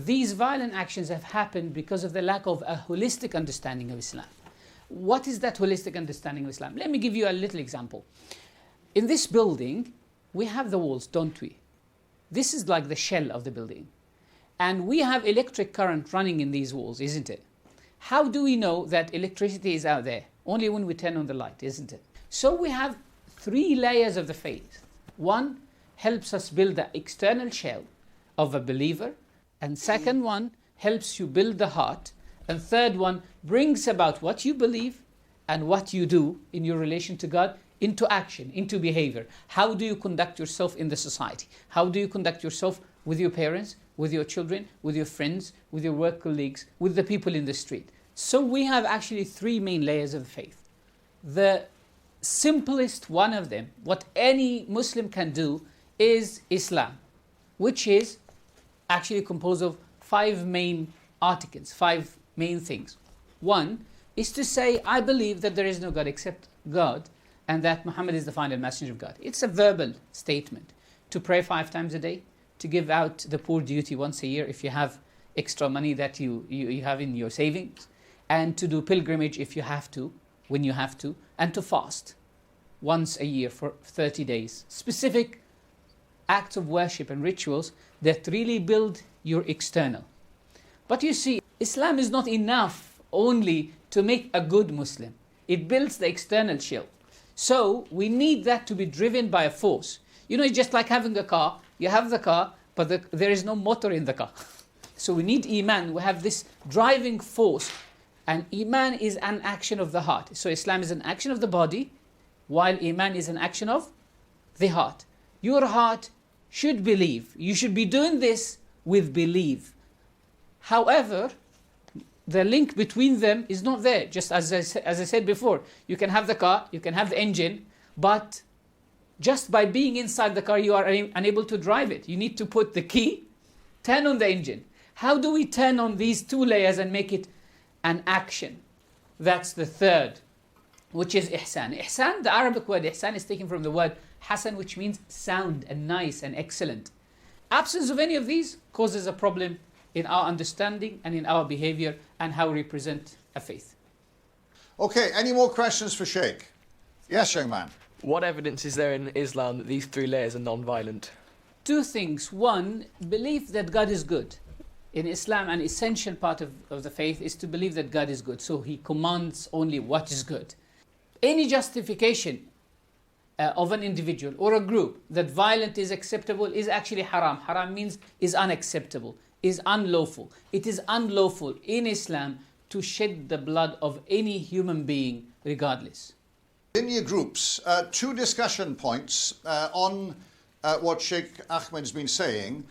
These violent actions have happened because of the lack of a holistic understanding of Islam. What is that holistic understanding of Islam? Let me give you a little example. In this building, we have the walls, don't we? This is like the shell of the building. And we have electric current running in these walls, isn't it? How do we know that electricity is out there? Only when we turn on the light, isn't it? So we have 3 layers of the faith. One helps us build the external shell of a believer. And second one helps you build the heart. And third one brings about what you believe and what you do in your relation to God into action, into behavior. How do you conduct yourself in the society? How do you conduct yourself with your parents, with your children, with your friends, with your work colleagues, with the people in the street? So we have actually 3 main layers of faith. The simplest one of them, what any Muslim can do, is Islam, which is actually composed of 5 main articles, 5 main things. One is to say, I believe that there is no God except God, and that Muhammad is the final messenger of God. It's a verbal statement. To pray 5 times a day, to give out the poor duty once a year if you have extra money that you have in your savings, and to do pilgrimage if you have to, when you have to, and to fast once a year for 30 days. Specific acts of worship and rituals that really build your external. But you see, Islam is not enough only to make a good Muslim. It builds the external shell. So we need that to be driven by a force. You know, it's just like having a car. You have the car, but there is no motor in the car. So we need Iman. We have this driving force. And Iman is an action of the heart. So Islam is an action of the body, while Iman is an action of the heart. Your heart should believe. You should be doing this with belief. However, the link between them is not there. Just as I said before, you can have the car, you can have the engine, but just by being inside the car, you are unable to drive it. You need to put the key, turn on the engine. How do we turn on these 2 layers and make it an action? That's the third, which is ihsan. Ihsan, the Arabic word ihsan, is taken from the word hasan, which means sound and nice and excellent. Absence of any of these causes a problem in our understanding and in our behavior and how we present a faith. Okay, any more questions for Sheikh? Yes, young man. What evidence is there in Islam that these 3 layers are non-violent? 2 things. One, belief that God is good. In Islam, an essential part of the faith is to believe that God is good. So He commands only what is good. Any justification of an individual or a group that violence is acceptable is actually haram. Haram means is unacceptable, is unlawful. It is unlawful in Islam to shed the blood of any human being regardless. In your groups, 2 discussion points on what Sheikh Ahmed has been saying.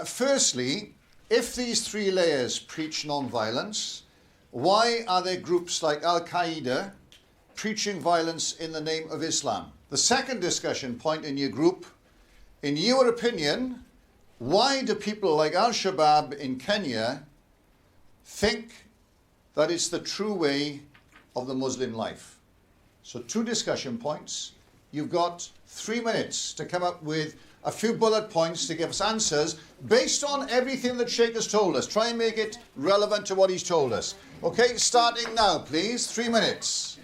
Firstly, if these 3 layers preach non-violence, why are there groups like Al-Qaeda preaching violence in the name of Islam? The second discussion point in your group, in your opinion, why do people like Al-Shabaab in Kenya think that it's the true way of the Muslim life? So 2 discussion points. You've got 3 minutes to come up with a few bullet points to give us answers based on everything that Sheikh has told us. Try and make it relevant to what he's told us. Okay, starting now, please. 3 minutes.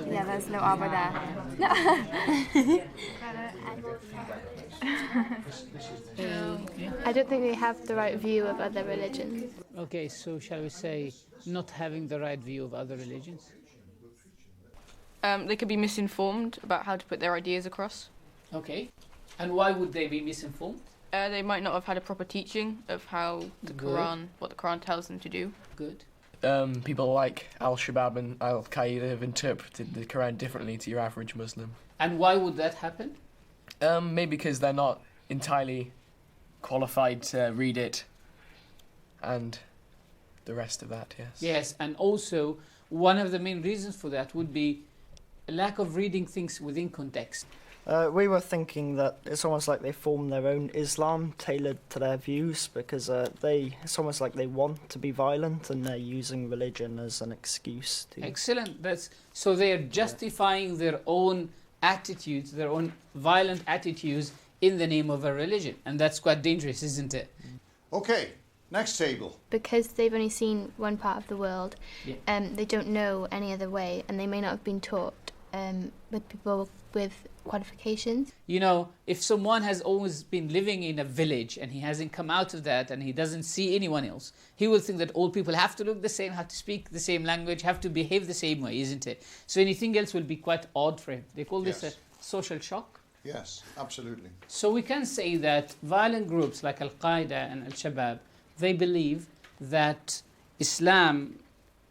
Yeah, there's no over there. I don't think they have the right view of other religions. Okay, so shall we say not having the right view of other religions? They could be misinformed about how to put their ideas across. Okay. And why would they be misinformed? They might not have had a proper teaching of how the Quran, what the Quran tells them to do. Good. People like Al-Shabaab and Al-Qaeda have interpreted the Quran differently to your average Muslim. And why would that happen? Maybe because they're not entirely qualified to read it and the rest of that, yes. Yes, and also one of the main reasons for that would be a lack of reading things within context. We were thinking that it's almost like they form their own Islam tailored to their views because it's almost like they want to be violent and they're using religion as an excuse to... Excellent. So they are justifying their own attitudes, their own violent attitudes in the name of a religion. And that's quite dangerous, isn't it? Okay. Next table. Because they've only seen one part of the world, Yeah. they don't know any other way, and they may not have been taught with people with qualifications. You know, if someone has always been living in a village and he hasn't come out of that and he doesn't see anyone else, he will think that all people have to look the same, have to speak the same language, have to behave the same way, isn't it? So anything else will be quite odd for him. They call this Yes. a social shock. Yes, absolutely. So we can say that violent groups like Al-Qaeda and Al-Shabaab, they believe that Islam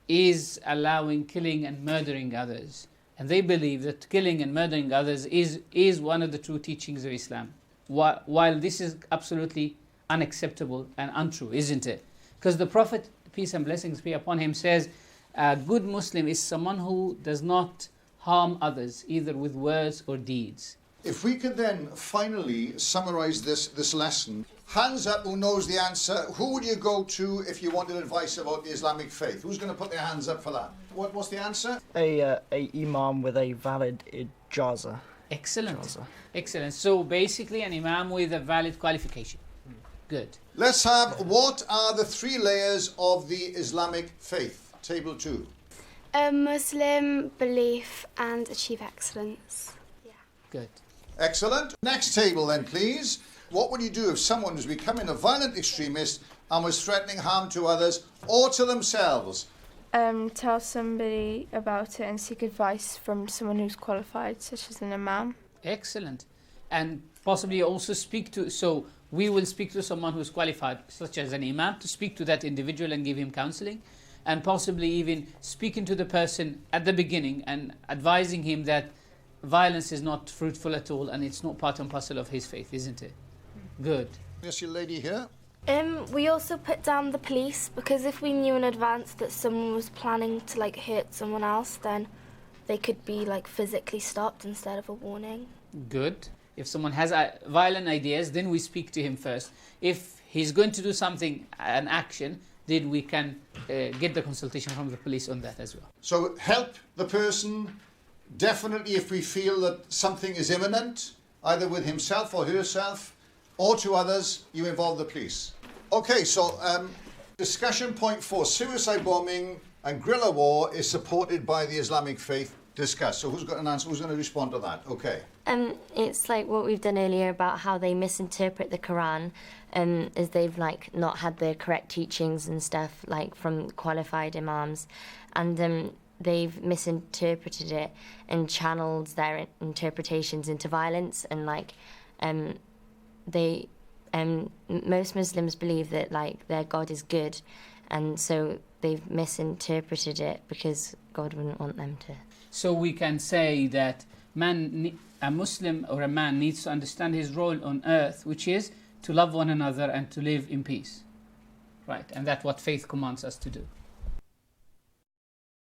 is allowing killing and murdering others. And they believe that killing and murdering others is one of the true teachings of Islam. While this is absolutely unacceptable and untrue, isn't it? Because the Prophet, peace and blessings be upon him, says a good Muslim is someone who does not harm others, either with words or deeds. If we could then finally summarize this lesson, hands up who knows the answer. Who would you go to if you wanted advice about the Islamic faith? Who's going to put their hands up for that? What's the answer? A imam with a valid ijaza. Excellent. Ijaza. Excellent. So basically an imam with a valid qualification. Good. Let's have, what are the 3 layers of the Islamic faith? Table 2. A Muslim, belief and achieve excellence. Good. Excellent. Next table then, please. What would you do if someone was becoming a violent extremist and was threatening harm to others or to themselves? Tell somebody about it and seek advice from someone who's qualified, such as an imam. Excellent. And possibly also speak to, so we will speak to someone who's qualified, such as an imam, to speak to that individual and give him counseling, and possibly even speaking to the person at the beginning and advising him that violence is not fruitful at all and it's not part and parcel of his faith, isn't it? Good. Yes, your lady here. We also put down the police, because if we knew in advance that someone was planning to hurt someone else, then they could be physically stopped instead of a warning. Good. If someone has violent ideas, then we speak to him first. If he's going to do something, an action, then we can get the consultation from the police on that as well. So help the person, definitely if we feel that something is imminent, either with himself or herself, or to others, you involve the police. Okay, so discussion point 4, suicide bombing and guerrilla war is supported by the Islamic faith. Discuss. So who's got an answer? Who's going to respond to that? Okay. It's like what we've done earlier about how they misinterpret the Quran, as they've not had the correct teachings and stuff from qualified imams, and they've misinterpreted it and channeled their interpretations into violence, and most Muslims believe that their God is good, and so they've misinterpreted it because God wouldn't want them to. So we can say that a Muslim or a man needs to understand his role on earth, which is to love one another and to live in peace. Right, and that's what faith commands us to do.